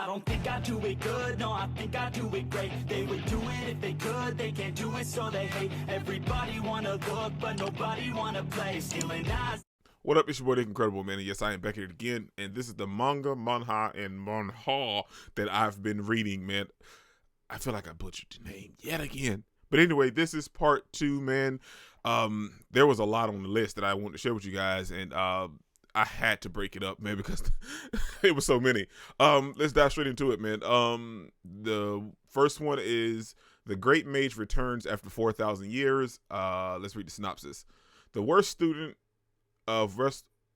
don't think I do it good, no, I think I do it great. They would do it if they could, they can't do it so they hate. Everybody wanna look, but nobody wanna play. Stealing eyes. What up, it's your boy, The Incredible Man, and yes, I am back here again, and this is the Manga Manhwa and Manhwa that I've been reading, man. I feel like I butchered the name yet again. But anyway, this is part 2, man. There was a lot on the list that I wanted to share with you guys, and I had to break it up, man, because it was so many. Let's dive straight into it, man. The first one is The Great Mage returns after 4,000 years. Let's read the synopsis. The worst student of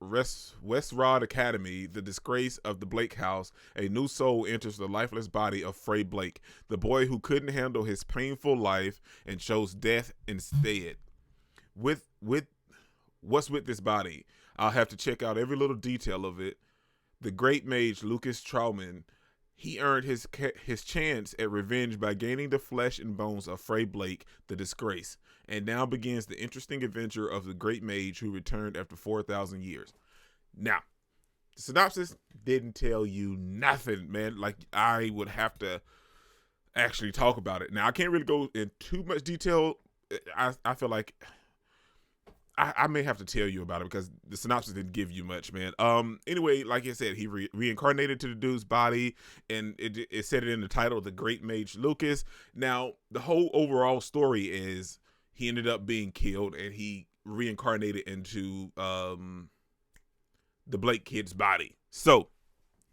Westrod Academy, the disgrace of the Blake house, a new soul enters the lifeless body of Frey Blake, the boy who couldn't handle his painful life and chose death instead. What's with this body? I'll have to check out every little detail of it. The Great Mage, Lucas Trauman, he earned his chance at revenge by gaining the flesh and bones of Frey Blake, the disgrace. And now begins the interesting adventure of the Great Mage who returned after 4,000 years. Now, the synopsis didn't tell you nothing, man. Like, I would have to actually talk about it. Now, I can't really go in too much detail. I feel like I may have to tell you about it because the synopsis didn't give you much, man. Anyway, like I said, he reincarnated to the dude's body, and it said it in the title, The Great Mage Lucas. Now, the whole overall story is he ended up being killed, and he reincarnated into the Blake kid's body. So,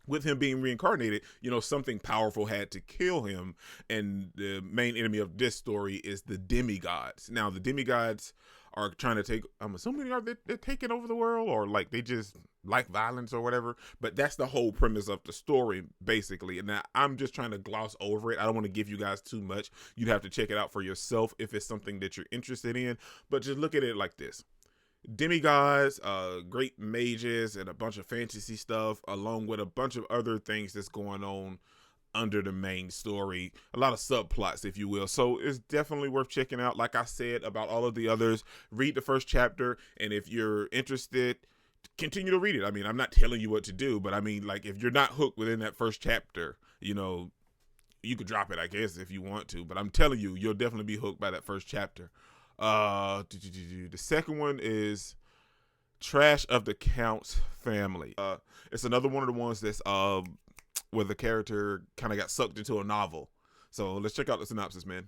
with him being reincarnated, something powerful had to kill him, and the main enemy of this story is the demigods. Now, the demigods are trying to take, I'm assuming they're taking over the world, or like they just like violence or whatever, but that's the whole premise of the story, basically. And now I'm just trying to gloss over it. I don't want to give you guys too much. You'd have to check it out for yourself if it's something that you're interested in, but just look at it like this. Demigods, great mages, and a bunch of fantasy stuff, along with a bunch of other things that's going on under the main story, a lot of subplots, if you will. So it's definitely worth checking out. Like I said about all of the others, read the first chapter, and if you're interested, continue to read it. I mean, I'm not telling you what to do, but I mean, like, if you're not hooked within that first chapter, you could drop it, I guess, if you want to, but I'm telling you, you'll definitely be hooked by that first chapter. The second one is Trash of the Count's Family. It's another one of the ones that's where the character kind of got sucked into a novel. So let's check out the synopsis, man.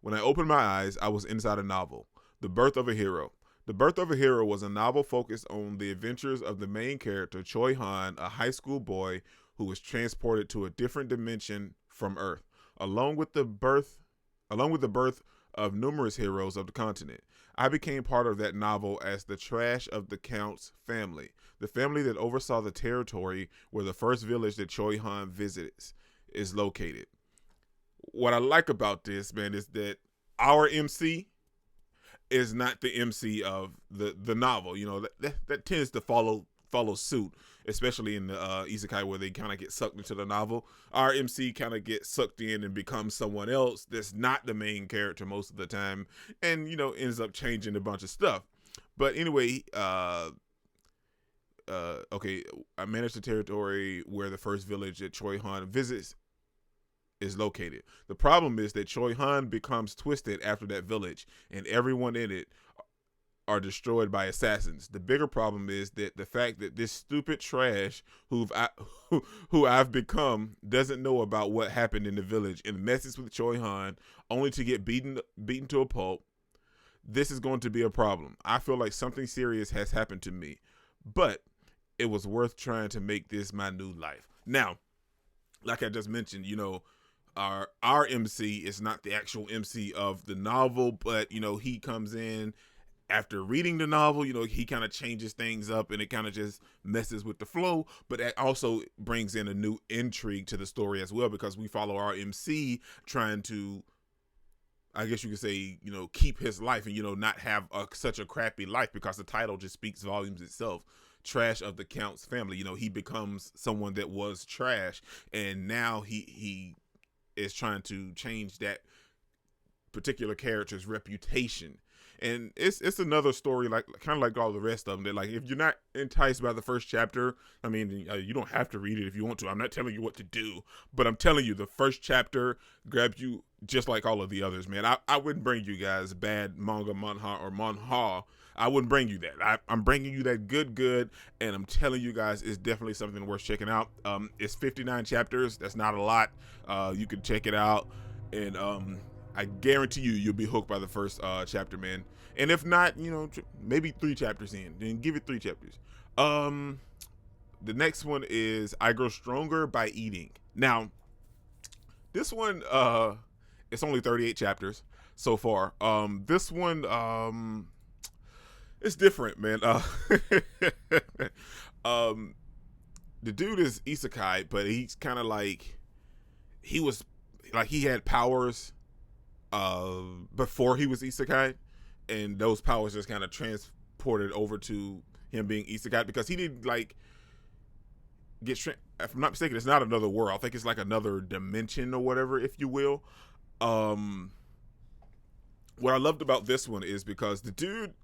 When I opened my eyes, I was inside a novel, The Birth of a Hero. The Birth of a Hero was a novel focused on the adventures of the main character, Choi Han, a high school boy who was transported to a different dimension from Earth, along with the birth of numerous heroes of the continent. I became part of that novel as the Trash of the Count's Family, the family that oversaw the territory where the first village that Choi Han visits is located. What I like about this, man, is that our MC is not the MC of the novel. That tends to follow suit, especially in the Isekai, where they kind of get sucked into the novel. Our MC kind of gets sucked in and becomes someone else that's not the main character most of the time, and ends up changing a bunch of stuff. But anyway, okay, I manage the territory where the first village that Choi Han visits is located. The problem is that Choi Han becomes twisted after that village, and everyone in it are destroyed by assassins. The bigger problem is that the fact that this stupid trash who I've become doesn't know about what happened in the village and messes with Choi Han only to get beaten to a pulp. This is going to be a problem. I feel like something serious has happened to me, but it was worth trying to make this my new life. Now, like I just mentioned, our MC is not the actual MC of the novel, but he comes in after reading the novel. He kind of changes things up, and it kind of just messes with the flow, but that also brings in a new intrigue to the story as well, because we follow our MC trying to, I guess you could say, keep his life and, not have such a crappy life, because the title just speaks volumes itself. Trash of the Count's Family. He becomes someone that was trash, and now he is trying to change that particular character's reputation. And it's another story like kind of like all the rest of them. That like if you're not enticed by the first chapter, I mean, you don't have to read it if you want to. I'm not telling you what to do, but I'm telling you the first chapter grabs you just like all of the others, man. I wouldn't bring you guys bad manga manhwa or manhwa. I wouldn't bring you that. I'm bringing you that good, and I'm telling you guys, it's definitely something worth checking out. It's 59 chapters. That's not a lot. You can check it out, and I guarantee you'll be hooked by the first chapter, man. And if not, maybe 3 chapters in, then give it 3 chapters. The next one is I Grow Stronger by Eating. Now, this one, it's only 38 chapters so far. This one, it's different, man. The dude is Isekai, but he's kind of like he had powers before he was Isekai, and those powers just kind of transported over to him being Isekai because he didn't like get. If I'm not mistaken, it's not another world. I think it's like another dimension or whatever, if you will. What I loved about this one is because the dude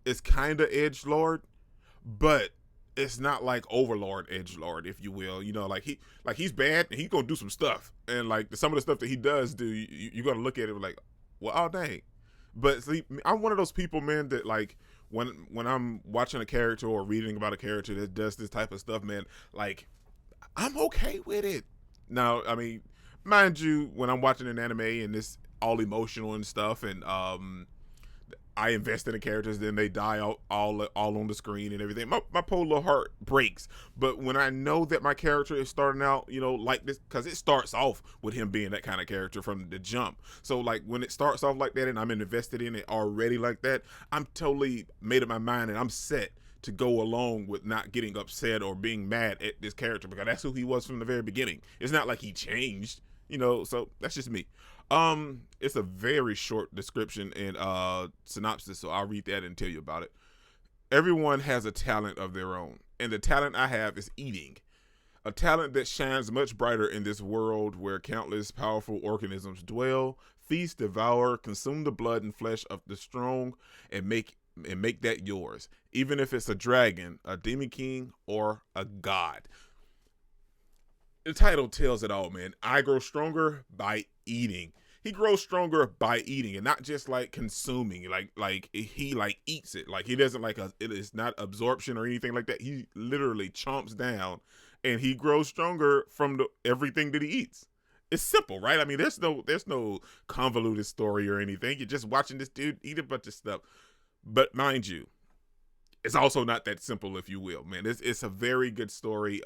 is kind of edgelord, but it's not like overlord edgelord, if you will. He's bad and he's gonna do some stuff, and like some of the stuff that he does do, you're gonna look at it like, well, oh dang. But see, I'm one of those people, man, that like when I'm watching a character or reading about a character that does this type of stuff, man, like I'm okay with it. Now, I mean, mind you, when I'm watching an anime and it's all emotional and stuff, and I invest in the characters, then they die all on the screen and everything. My poor little heart breaks. But when I know that my character is starting out, like this, because it starts off with him being that kind of character from the jump. So like when it starts off like that and I'm invested in it already like that, I'm totally made up my mind and I'm set to go along with not getting upset or being mad at this character because that's who he was from the very beginning. It's not like he changed, so that's just me. It's a very short description and synopsis, so I'll read that and tell you about it. Everyone has a talent of their own, and the talent I have is eating. A talent that shines much brighter in this world where countless powerful organisms dwell, feast, devour, consume the blood and flesh of the strong, and make that yours, even if it's a dragon, a demon king, or a god. The title tells it all, man. I grow stronger by eating. He grows stronger by eating and not just like consuming, like he like eats it. Like he doesn't it is not absorption or anything like that. He literally chomps down and he grows stronger from everything that he eats. It's simple, right? I mean, there's no convoluted story or anything. You're just watching this dude eat a bunch of stuff. But mind you, it's also not that simple, if you will, man. It's a very good story.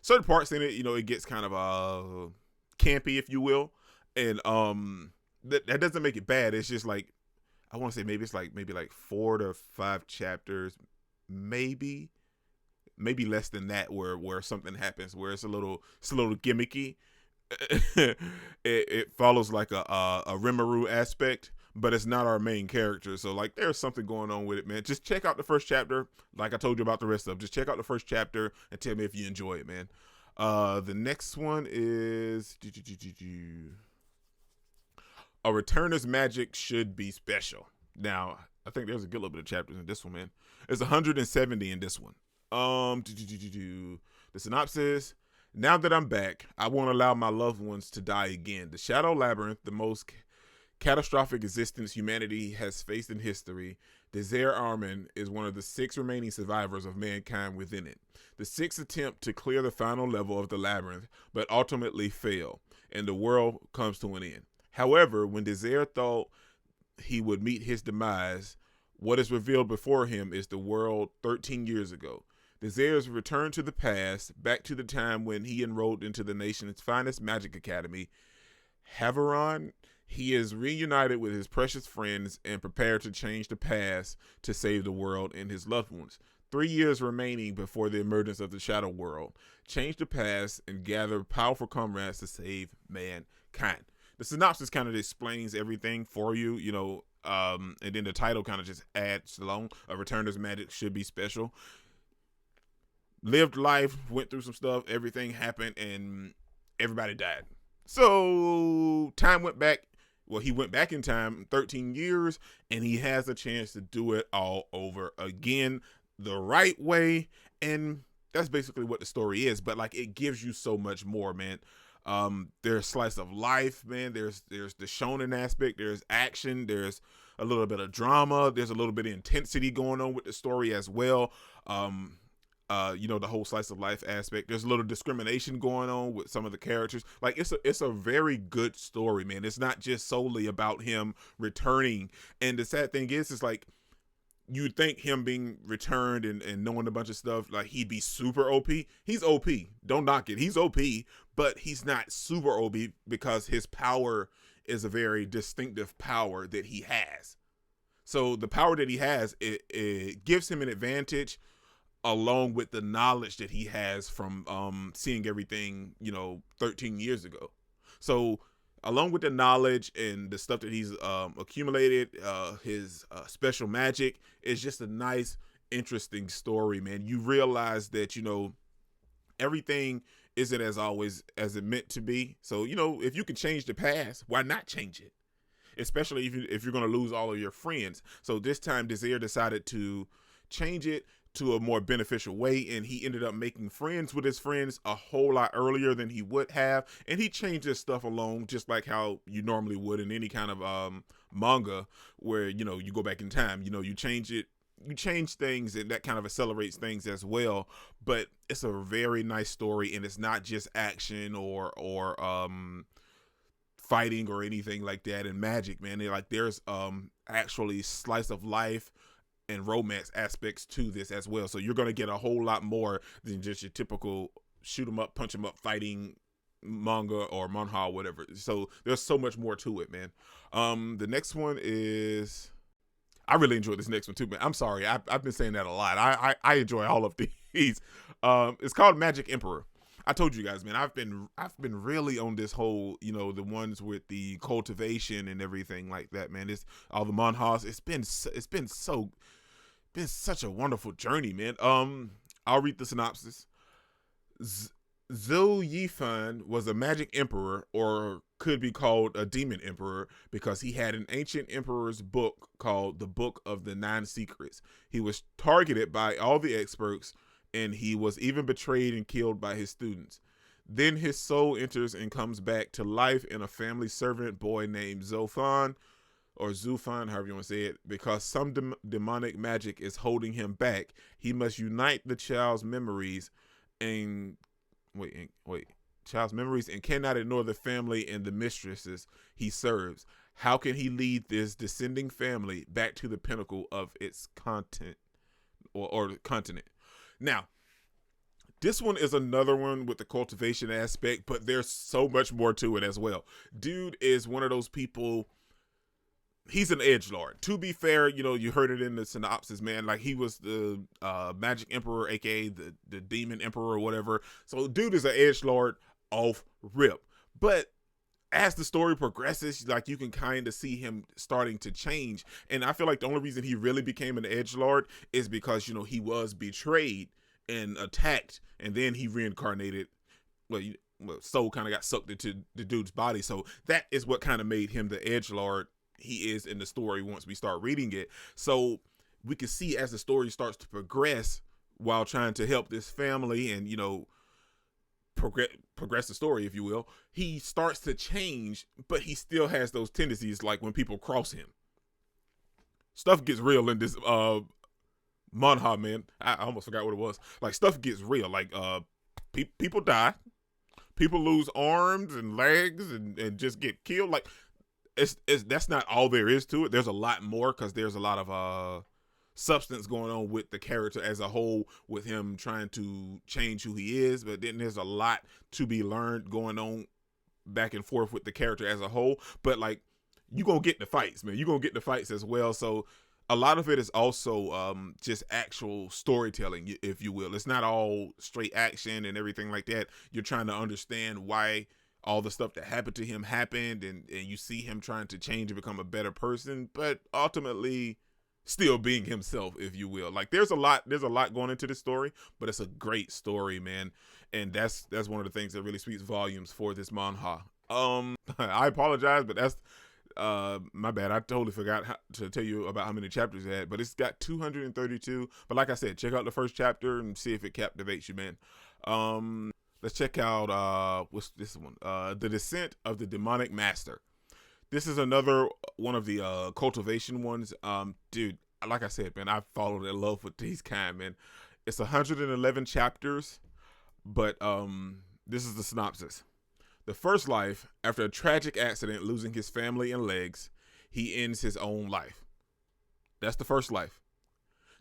Certain parts in it, it gets kind of campy, if you will, and that doesn't make it bad. It's just like I want to say maybe it's like 4 to 5 chapters, maybe less than that, where something happens where it's a little gimmicky. it follows like a Rimuru aspect, but it's not our main character. So like there's something going on with it, man. Just check out the first chapter. Like I told you about the rest of them. Just check out the first chapter and tell me if you enjoy it, man. The next one is A Returner's Magic Should Be Special. Now, I think there's a good little bit of chapters in this one, man. There's 170 in this one. The synopsis: now that I'm back, I won't allow my loved ones to die again. The Shadow Labyrinth, the most catastrophic existence humanity has faced in history. Desire Armin is one of the 6 remaining survivors of mankind within it. The 6 attempt to clear the final level of the labyrinth, but ultimately fail, and the world comes to an end. However, when Desire thought he would meet his demise, what is revealed before him is the world 13 years ago. Desire's return to the past, back to the time when he enrolled into the nation's finest magic academy, Haveron. He is reunited with his precious friends and prepared to change the past to save the world and his loved ones. 3 years remaining before the emergence of the Shadow World. Change the past and gather powerful comrades to save mankind. The synopsis kind of explains everything for you, and then the title kind of just adds along. A Returner's Magic Should Be Special. Lived life, went through some stuff, everything happened, and everybody died. So time went back he went back in time 13 years, and he has a chance to do it all over again the right way. And that's basically what the story is. But like, it gives you so much more, man. There's slice of life, man. There's the shonen aspect. There's action. There's a little bit of drama. There's a little bit of intensity going on with the story as well. The whole slice of life aspect. There's a little discrimination going on with some of the characters. Like, it's a very good story, man. It's not just solely about him returning. And the sad thing is like, you'd think him being returned and knowing a bunch of stuff, like, he'd be super OP. He's OP. Don't knock it. He's OP, but he's not super OP because his power is a very distinctive power that he has. So the power that he has, it gives him an advantage, along with the knowledge that he has from seeing everything, 13 years ago. So along with the knowledge and the stuff that he's accumulated, his special magic is just a nice, interesting story, man. You realize that, everything isn't as always as it meant to be. So, if you can change the past, why not change it? Especially if you're going to lose all of your friends. So this time, Desire decided to change it to a more beneficial way, and he ended up making friends with his friends a whole lot earlier than he would have, and he changed his stuff along just like how you normally would in any kind of manga where you go back in time. You change things, and that kind of accelerates things as well. But it's a very nice story, and it's not just action or fighting or anything like that. And magic, man, there's actually slice of life and romance aspects to this as well. So you're going to get a whole lot more than just your typical shoot 'em up, punch 'em up fighting manga or manhwa or whatever. So there's so much more to it, man. The next one is, I really enjoyed this next one too, man. I'm sorry, I've been saying that a lot. I enjoy all of these. It's called Magic Emperor. I told you guys, man, I've been really on this whole, the ones with the cultivation and everything like that, man. It's all the manhwas. It's been such a wonderful journey, man. I'll read the synopsis. Zhou Yifan was a magic emperor, or could be called a demon emperor, because he had an ancient emperor's book called the Book of the Nine Secrets. He was targeted by all the experts, and he was even betrayed and killed by his students. Then his soul enters and comes back to life in a family servant boy named Zofan, or Zufan, however you want to say it. Because some demonic magic is holding him back, he must unite the child's memories and child's memories and cannot ignore the family and the mistresses he serves. How can he lead this descending family back to the pinnacle of its content or continent? Now, this one is another one with the cultivation aspect, but there's so much more to it as well. Dude is one of those people. He's an edgelord. To be fair, you heard it in the synopsis, man. Like, he was the magic emperor, aka the demon emperor or whatever. So dude is an edgelord off rip. But as the story progresses, like, you can kind of see him starting to change. And I feel like the only reason he really became an edgelord is because, he was betrayed and attacked, and then he reincarnated. Soul kind of got sucked into the dude's body. So that is what kind of made him the edgelord he is in the story once we start reading it. So we can see as the story starts to progress while trying to help this family and, progress the story, if you will, he starts to change, but he still has those tendencies. Like, when people cross him, stuff gets real in this manhwa, man. I almost forgot what it was. Like, stuff gets real. Like, people die, people lose arms and legs and just get killed. Like, it's that's not all there is to it. There's a lot more, because there's a lot of substance going on with the character as a whole, with him trying to change who he is. But then there's a lot to be learned going on back and forth with the character as a whole. But like, you gonna get the fights, man. You gonna get the fights as well. So a lot of it is also just actual storytelling, if you will. It's not all straight action and everything like that. You're trying to understand why all the stuff that happened to him happened, and you see him trying to change and become a better person, but ultimately still being himself, if you will. Like, there's a lot going into this story, but it's a great story, man. And that's one of the things that really speaks volumes for this manhwa. I apologize, but My bad. I totally forgot to tell you about how many chapters it had, but it's got 232. But like I said, check out the first chapter and see if it captivates you, man. Let's check out what's this one? The Descent of the Demonic Master. This is another one of the cultivation ones. Dude, like I said, man, I've fallen in love with these kind, man. It's 111 chapters, but this is the synopsis. The first life, after a tragic accident losing his family and legs, he ends his own life. That's the first life.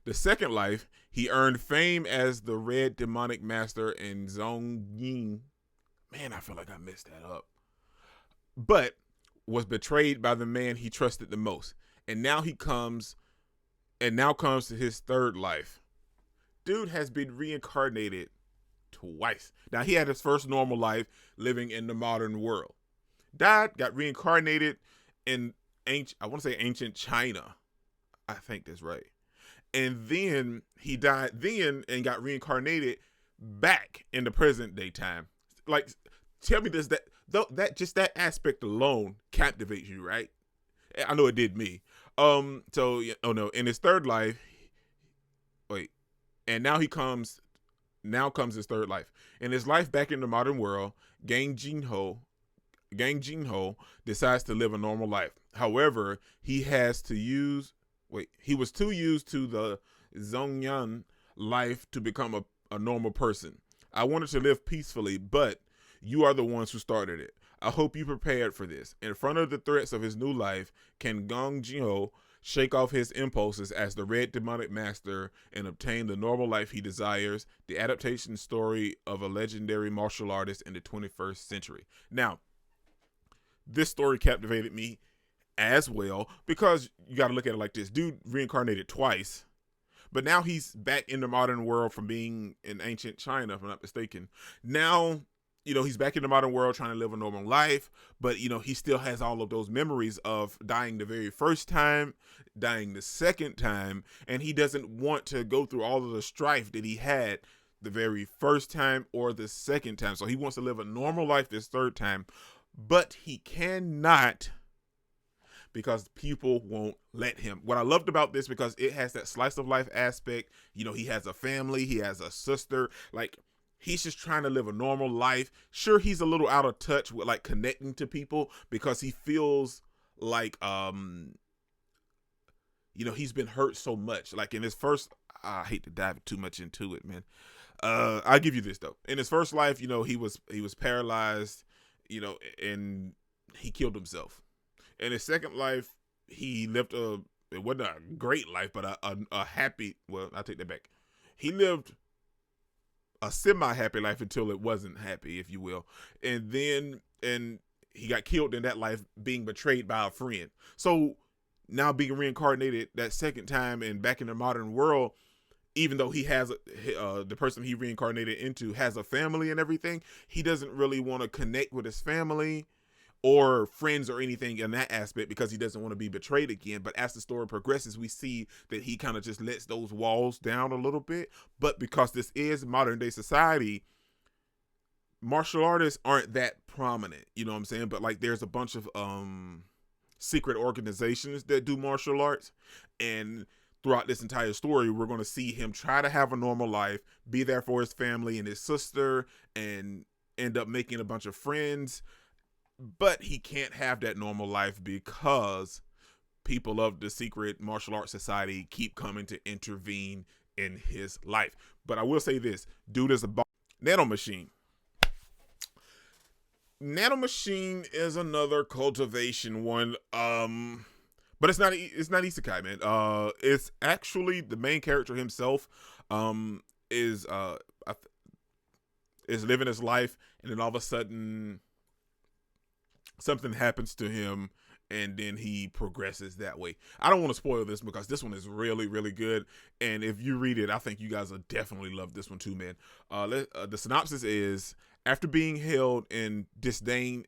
The second life, he earned fame as the Red Demonic Master in Zongying. Man, I feel like I messed that up. But was betrayed by the man he trusted the most. And now comes to his third life. Dude has been reincarnated twice. Now, he had his first normal life living in the modern world. Died, got reincarnated in ancient China. I think that's right. And then he died then and got reincarnated back in the present day time. Like, tell me this, that aspect alone captivates you, right? I know it did me. In his third life, now comes his third life. In his life back in the modern world, Gang Jinho decides to live a normal life. However, he was too used to the Zhongyan life to become a normal person. I wanted to live peacefully, but you are the ones who started it. I hope you prepared for this. In front of the threats of his new life, can Gong Jinho shake off his impulses as the Red Demonic Master and obtain the normal life he desires? The adaptation story of a legendary martial artist in the 21st century. Now, this story captivated me as well because you got to look at it like this. Dude reincarnated twice, but now he's back in the modern world from being in ancient China, if I'm not mistaken. Now, he's back in the modern world trying to live a normal life, but, he still has all of those memories of dying the very first time, dying the second time, and he doesn't want to go through all of the strife that he had the very first time or the second time. So he wants to live a normal life this third time, but he cannot because people won't let him. What I loved about this, because it has that slice of life aspect, he has a family, he has a sister, like, he's just trying to live a normal life. Sure, he's a little out of touch with like connecting to people because he feels like, he's been hurt so much. Like in his first, I hate to dive too much into it, man. I'll give you this though. In his first life, he was paralyzed, and he killed himself. In his second life, he lived it wasn't a great life, but a happy, well, I'll take that back. He lived a semi-happy life until it wasn't happy, if you will. And he got killed in that life being betrayed by a friend. So now being reincarnated that second time and back in the modern world, even though he has the person he reincarnated into has a family and everything, he doesn't really want to connect with his family or friends or anything in that aspect because he doesn't want to be betrayed again. But as the story progresses, we see that he kind of just lets those walls down a little bit. But because this is modern day society, martial artists aren't that prominent, you know what I'm saying? But like there's a bunch of secret organizations that do martial arts, and throughout this entire story, we're going to see him try to have a normal life, be there for his family and his sister, and end up making a bunch of friends. But he can't have that normal life because people of the secret martial arts society keep coming to intervene in his life. But I will say this, dude is a Nano Machine. Nano Machine is another cultivation one. But it's not Isekai, man. It's actually the main character himself is living his life, and then all of a sudden something happens to him, and then he progresses that way. I don't want to spoil this because this one is really, really good. And if you read it, I think you guys will definitely love this one too, man. The synopsis is, after being held in disdain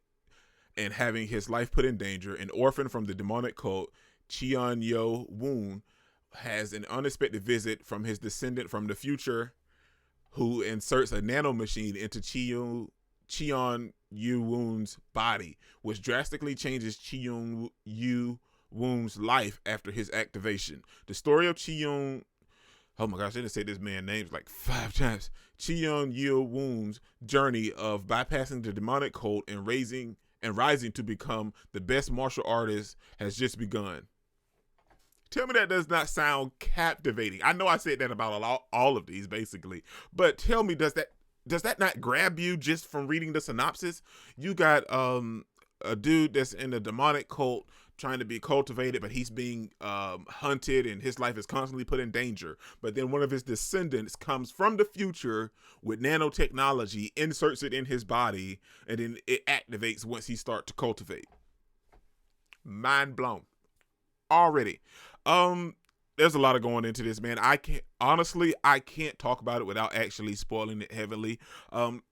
and having his life put in danger, an orphan from the demonic cult, Cheon Yo Woon, has an unexpected visit from his descendant from the future who inserts a nano machine into Cheon Yu Woon's body, which drastically changes Cheon Yu Woon's life after his activation. The story of Cheon, oh my gosh, I didn't say this man's name like 5 times. Cheon Yu Woon's journey of bypassing the demonic cult and rising to become the best martial artist has just begun. Tell me that does not sound captivating. I know I said that about all of these basically, but tell me, does that not grab you just from reading the synopsis? You got a dude that's in a demonic cult trying to be cultivated, but he's being hunted and his life is constantly put in danger. But then one of his descendants comes from the future with nanotechnology, inserts it in his body, and then it activates once he starts to cultivate. Mind blown already. There's a lot of going into this, man. I can't talk about it without actually spoiling it heavily.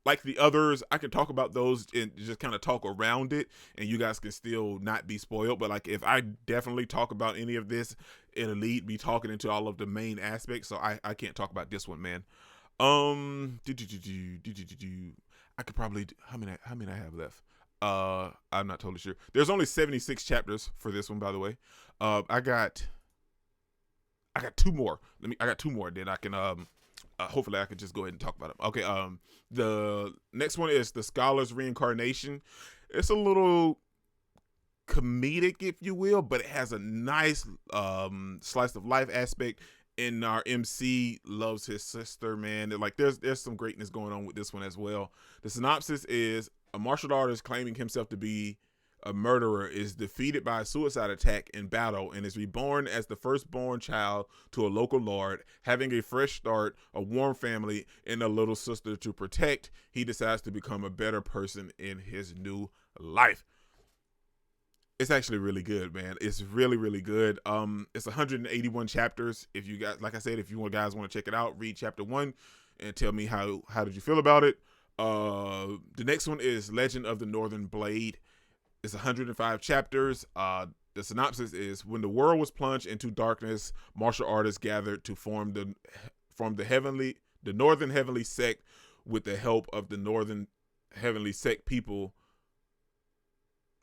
Like the others, I can talk about those and just kind of talk around it, and you guys can still not be spoiled. But like, if I definitely talk about any of this, it'll lead me talking into all of the main aspects. So I can't talk about this one, man. I could probably, how many I have left? I'm not totally sure. There's only 76 chapters for this one, by the way. I got 2 more. I got 2 more. Then I can hopefully I can just go ahead and talk about them. Okay. The next one is the Scholar's Reincarnation. It's a little comedic, if you will, but it has a nice slice of life aspect. And our MC loves his sister, man. Like there's some greatness going on with this one as well. The synopsis is a martial artist claiming himself to be a murderer is defeated by a suicide attack in battle and is reborn as the firstborn child to a local lord. Having a fresh start, a warm family, and a little sister to protect, he decides to become a better person in his new life. It's actually really good, man. It's really, really good. It's 181 chapters. If you guys, like I said, if you guys want to check it out, read chapter 1 and tell me how did you feel about it. The next one is Legend of the Northern Blade. It's 105 chapters. The synopsis is: when the world was plunged into darkness, martial artists gathered to form the Northern Heavenly Sect with the help of the Northern Heavenly Sect people.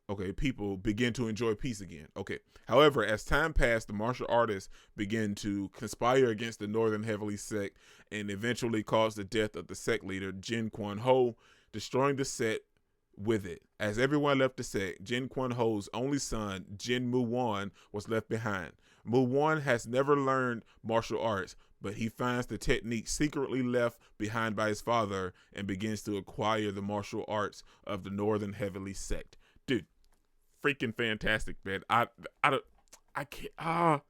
Okay, people begin to enjoy peace again. Okay. However, as time passed, the martial artists began to conspire against the Northern Heavenly Sect and eventually caused the death of the sect leader, Jin Kwon Ho, destroying the sect with it. As everyone left the sect, Jin Kwon Ho's only son, Jin Moo Won, was left behind. Moo Won has never learned martial arts, but he finds the technique secretly left behind by his father and begins to acquire the martial arts of the Northern Heavenly Sect. Dude, freaking fantastic, man. I can't, I'm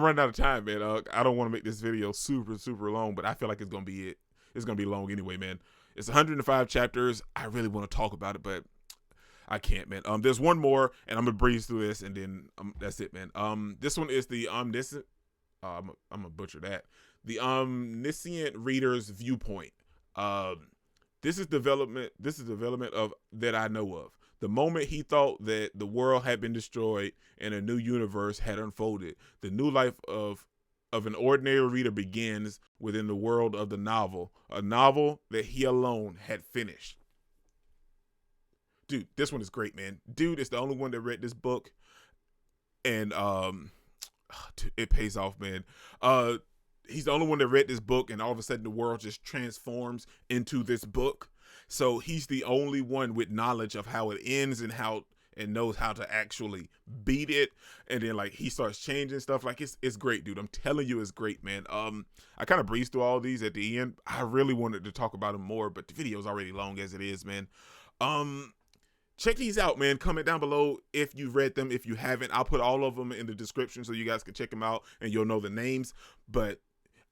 running out of time, man. I don't want to make this video super, super long, but I feel like it's going to be it. It's going to be long anyway, man. It's 105 chapters. I really want to talk about it, but I can't, man. There's one more, and I'm going to breeze through this, and then that's it, man. This one is the Omniscient, I'm going to butcher that. The Omniscient Reader's Viewpoint. This is development of that I know of. The moment he thought that the world had been destroyed and a new universe had unfolded, the new life of an ordinary reader begins within the world of the novel, a novel that he alone had finished. Dude, this one is great, man. Dude is the only one that read this book, and it pays off, man. He's the only one that read this book, and all of a sudden the world just transforms into this book. So he's the only one with knowledge of how it ends and knows how to actually beat it. And then like he starts changing stuff. Like it's great, dude. I'm telling you, it's great, man. I kind of breezed through all these at the end. I really wanted to talk about them more, but the video's already long as it is, man. Check these out, man. Comment down below if you've read them. If you haven't, I'll put all of them in the description so you guys can check them out and you'll know the names. But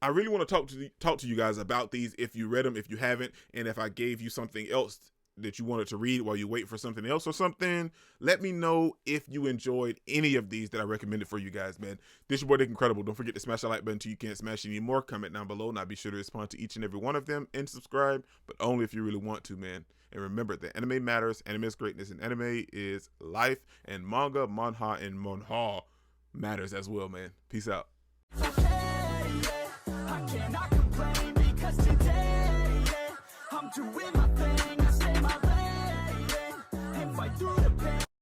I really want to talk to you guys about these if you read them, if you haven't, and if I gave you something else that you wanted to read while you wait for something else or something, let me know if you enjoyed any of these that I recommended for you guys, man. This is your boy Dick Incredible. Don't forget to smash that like button until you can't smash any more. Comment down below and I'll be sure to respond to each and every one of them and subscribe, but only if you really want to, man. And remember that anime matters, anime is greatness, and anime is life, and manga, manhwa, and manhwa matters as well, man. Peace out. Cannot complain because today, I'm doing my thing.